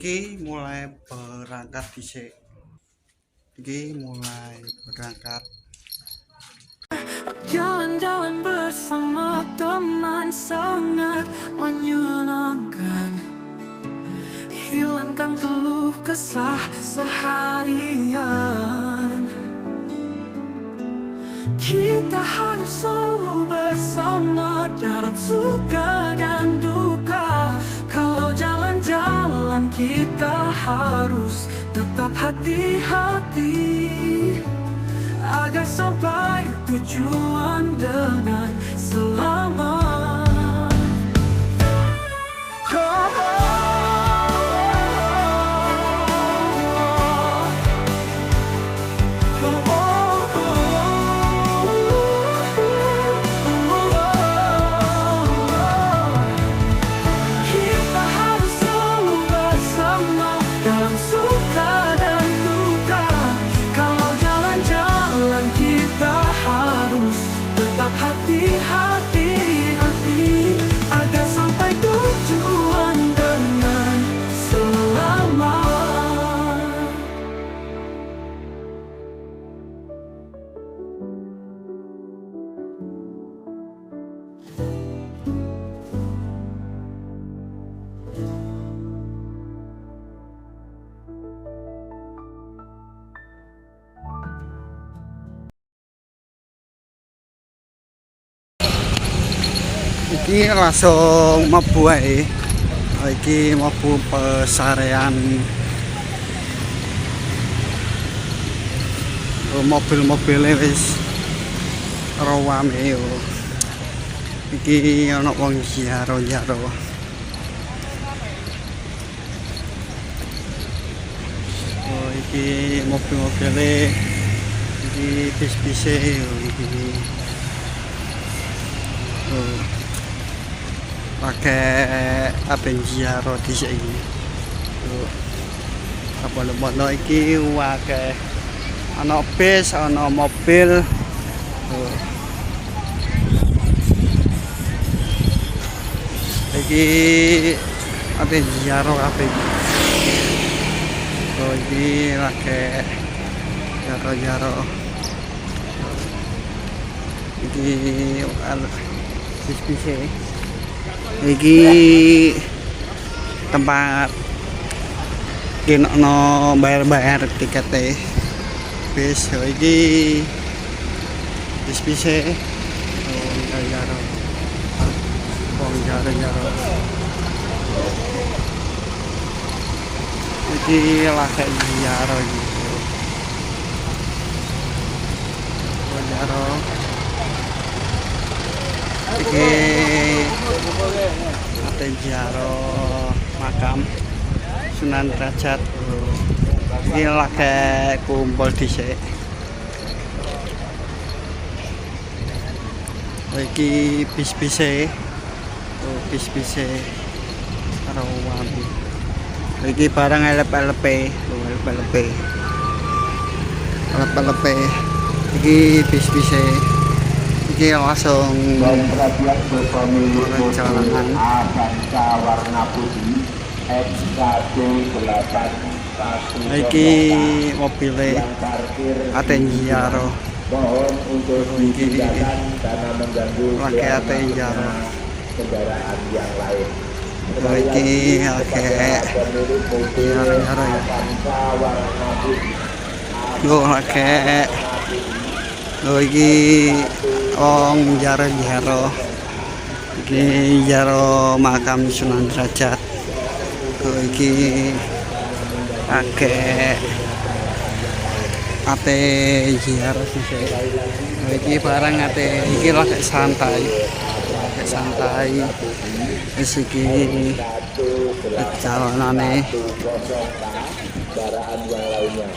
Iki mulai berangkat dhisik. Iki mulai berangkat. Jalan-jalan bersama teman sangat menyenangkan. Hilangkan keluh kesah seharian. Kita harus selalu bersama dalam suka dan duka. Kalau jalan-jalan kita harus tetap hati-hati agar sampai tujuan dengan selamat. Kita harus selalu bersama dalam suka dan duka. Kalau jalan-jalan kita harus tetap hati-hati agar sampai tujuan dengan selamat. Iki langsung mlebu ae. Iki mlebu pesarean. Mobil-mobile wis rame yo. Iki ana wong jaro-jaro. Oh, iki mobil-mobile iki bis-bise yo iki. Oh. Pakai apa jaro di sini. Apa lembaga iki wae ana bis ana mobil. Iki apa jaro apa oh iki pakai jaro-jaro iki bis-bise. Iki tempat kenokno bayar-bayar tikete bis. Iki bis-bise jaro-jaro. Iki lagi jaro gitu. Jaro. Iki ate jaro makam Sunan Derajat. Iki lagi kumpul dhisik. Iki bis-bise. Bis-bise karo wami. Iki barang elep-elepe. Iki bis-bise. Iki langsung perjalanan warna putih XKD 8. Iki mobilnya Atenjaro. Mohon untuk dipindahkan karena mengganggu Atenjaro kendaraan yang lain. Iki Jaro ya. Iki wong jaro-jaro. Iki jaro makam Sunan Derajat. Iki akeh ate jaro sih. Iki barang ate iki lagi santai. Wis iki perjalanane.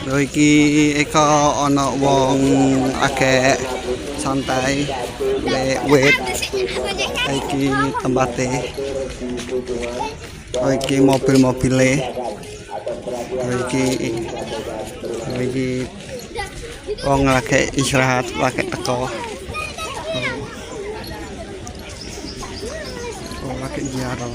Lho iki eko ana wong akeh santai wit. Iki tempate. Iki mobil-mobile. Iki wong lagi istirahat lagi teko. Lagi jaro.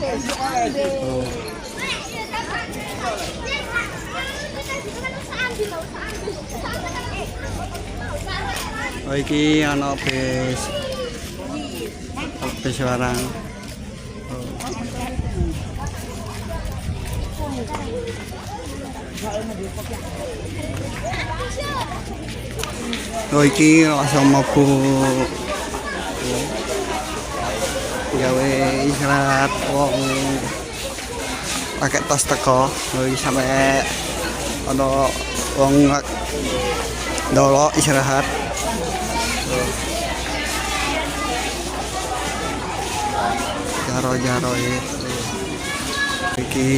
Oh iki ana bis barang. Oh iki langsung mlebu gawe istirahat wong pakai tas teko sampai ana wong dolok istirahat. Jaro-jaro iki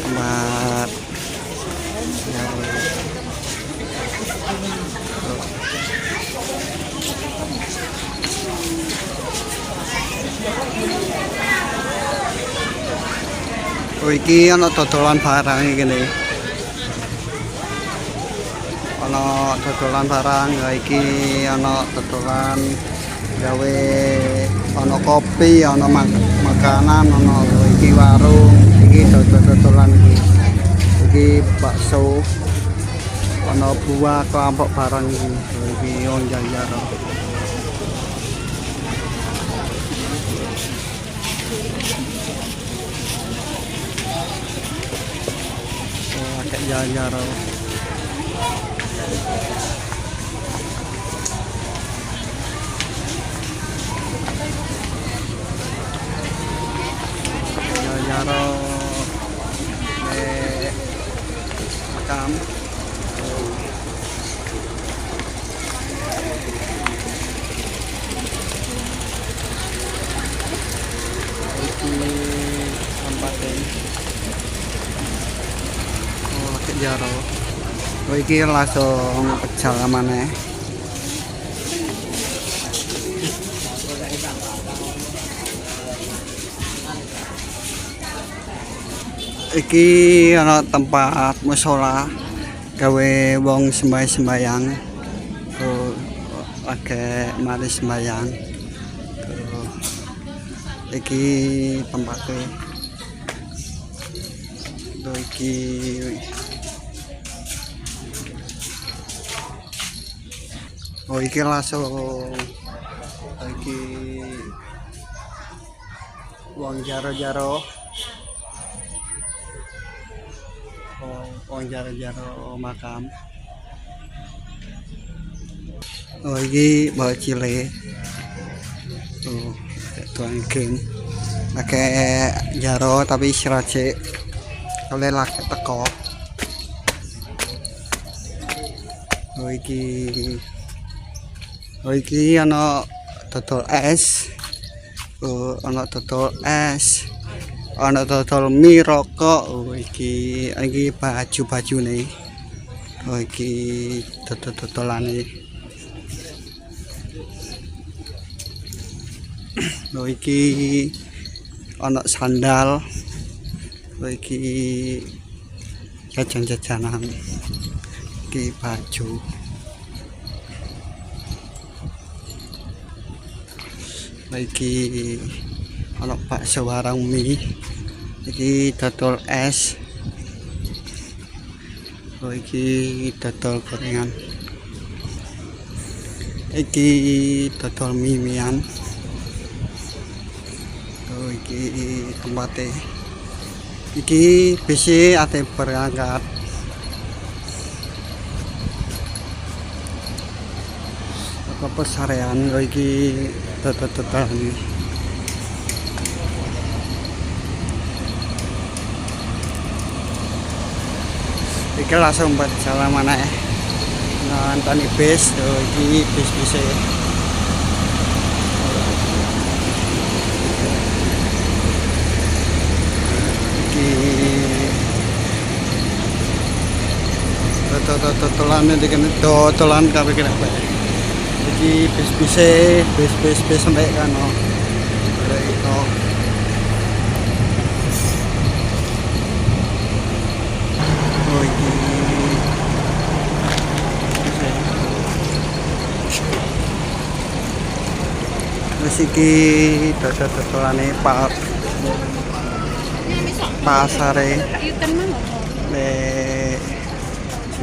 tempat jaro. Oh iki ana dodolan barang iki nih. Ana dodolan barang ya iki ana dodolan gawe ana kopi, ana makanan, ana iki warung, iki dodolan iki. Iki bakso. Ana buah kelompok barang iki. Iki wong jaro. Kayak jaro. Jaro makam. Ini tempatnya. Oh, kayak jaro. Oh, iki langsung pecel maneh. Iki ana tempat mushola gawe wong sembayang. Tuh pakai mari sembayang. Tuh iki tempatnya. Tuh iki oh iki langsung iki wong jaro-jaro. Wong jaro-jaro makam. Oh iki bawa cile. Tuh tuang game pakai jaro tapi istirahat sih. Oleh laki teko. Oh iki ana dodol es. Oh ana dodol es. Ana dodol mie rokok. Oh iki baju nih. Oh iki dodolane. Oh iki ana sandal. Oh iki jajan-jajanan. Iki baju. Iki ana bakso warung mie. Iki dodol es. Oh iki dodol gorengan. Iki dodol mie-mian. Oh iki tempatnya. Iki bisi ate berangkat. Apa pesarean oh iki dodol ini. Iki langsung berjalan mana ya? Nonton bis, oh iki bis-bis totolan ini kan totolan kabeh kenapa iki bis sampai kan itu oh iki terus iki totolane pasare le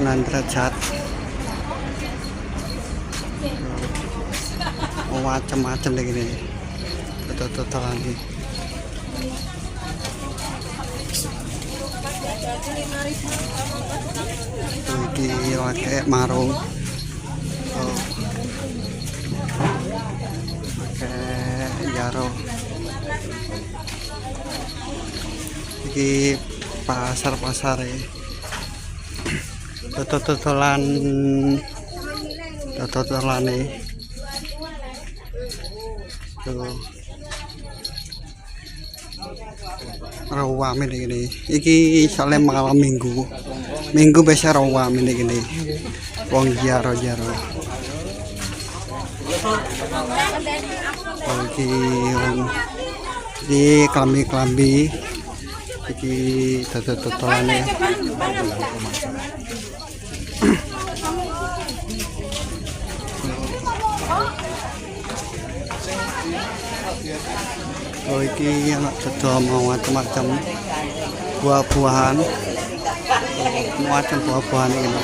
9 derajat macam-macam deh gini. Total nih. Iki lagi marung. Oh. Pakai jaro. Iki pasar ya. Totolan nih. Tuh. Rawame ini. Iki soalnya malam minggu biasa rawame ini. Wong jaro. Iki klambi. Iki totolannya. Oh iki anak dodol mau macam-macam buah-buahan. Macam buah-buahan ini.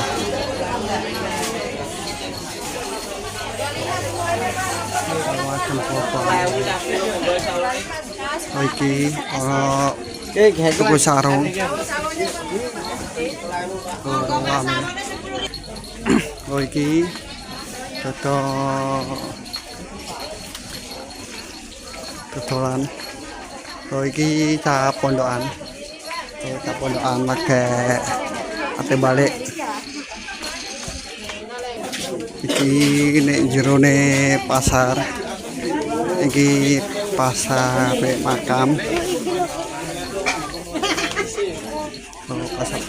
Macam buah-buahan. Oh iki ora tuku sarung. Oh iki dodolan. Oh iki cah pondokan. Cah pondokan pakai ate balik. Iki nek jerone pasar. Iki pasar makam. Oh pasar.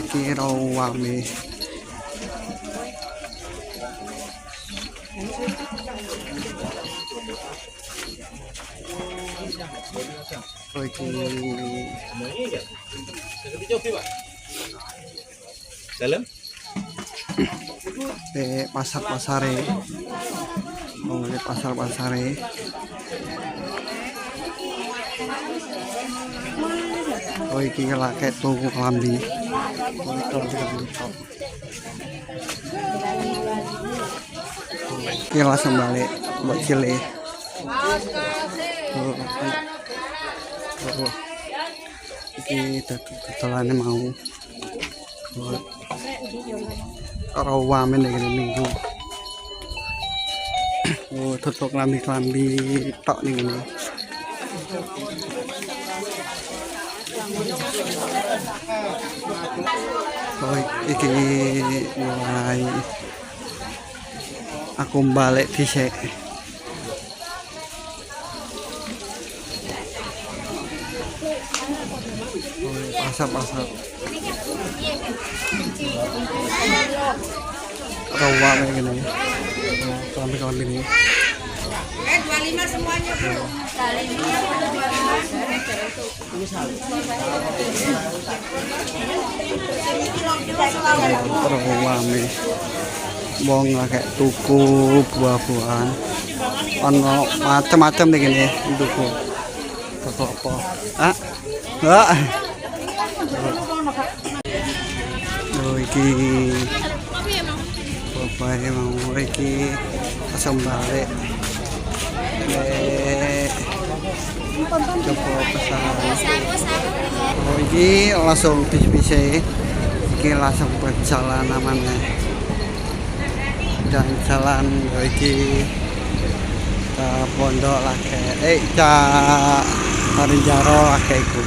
Iki rawame. Dalam? Pasar-pasare. Oh, di pasar-pasare. Oh, iki lagi tuku klambi. Iki langsung balik buat cilik. Iki dodolannya mau buat rawamen ini minggu. Oh, tutup klambi tok nih ini. Oh, iki mulai aku balik dhisik. Pasar rawa kayak gini. Klambi ini. 25 semuanya, Bro. Rawame. Wong lagi tuku buah-buahan. Ono macam-macam nih gini tuku. Toko apa? Enggak. Oh iki bapak mau iki langsung balik. Coba pesan. Oh iki langsung bis-bis iki langsung berjalan namanya. Dan jalan iki ke pondok lagi. Tarinjaro lagi iku.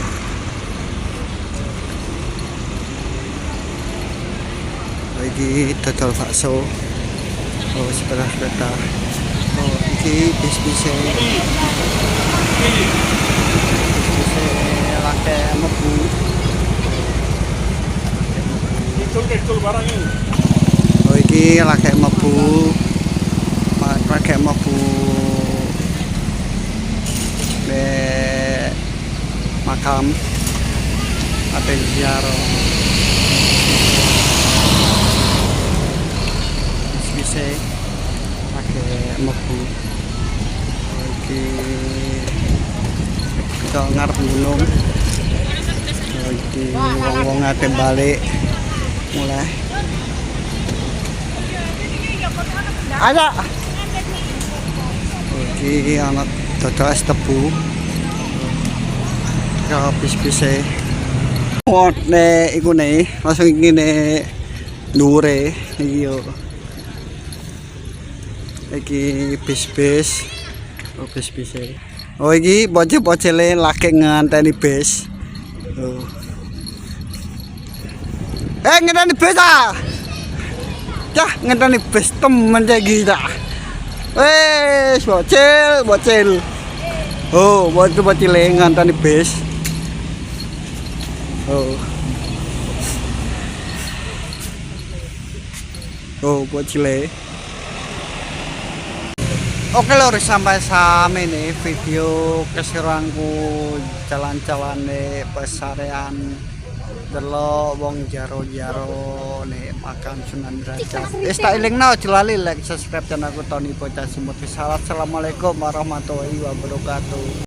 Iki dodol bakso. Oh sepeda. Oh iki bis-bis lagi mebu. Oh iki lagi mebu. Pakai mebu makam atau ziarah. Bisa pakai mebu. Oke, kita ngarep gunung. Iki wong-wong ate balik mulai. Ada. Iki anak dodol es tebu. Ya bis-bise. Ne iku ne langsung ngene dhuwure iki yo. Iki bis-bis. Oh bis-bise. Oh iki bocil-bocile lagi nganteni bis. Oh. Ngenteni bis ah. Cah ngenteni bis temen iki ta. Bocil. Oh, bocil-bocile nganteni bis. Oh bocile. Oke lor sampai nih video keseruanku jalan-jalan nih pesarean delok wong jaro-jaro nih makan Sunan Derajat. Tak elingno jelali like subscribe channelku Tony Bocah Simut. Assalamualaikum warahmatullahi wabarakatuh.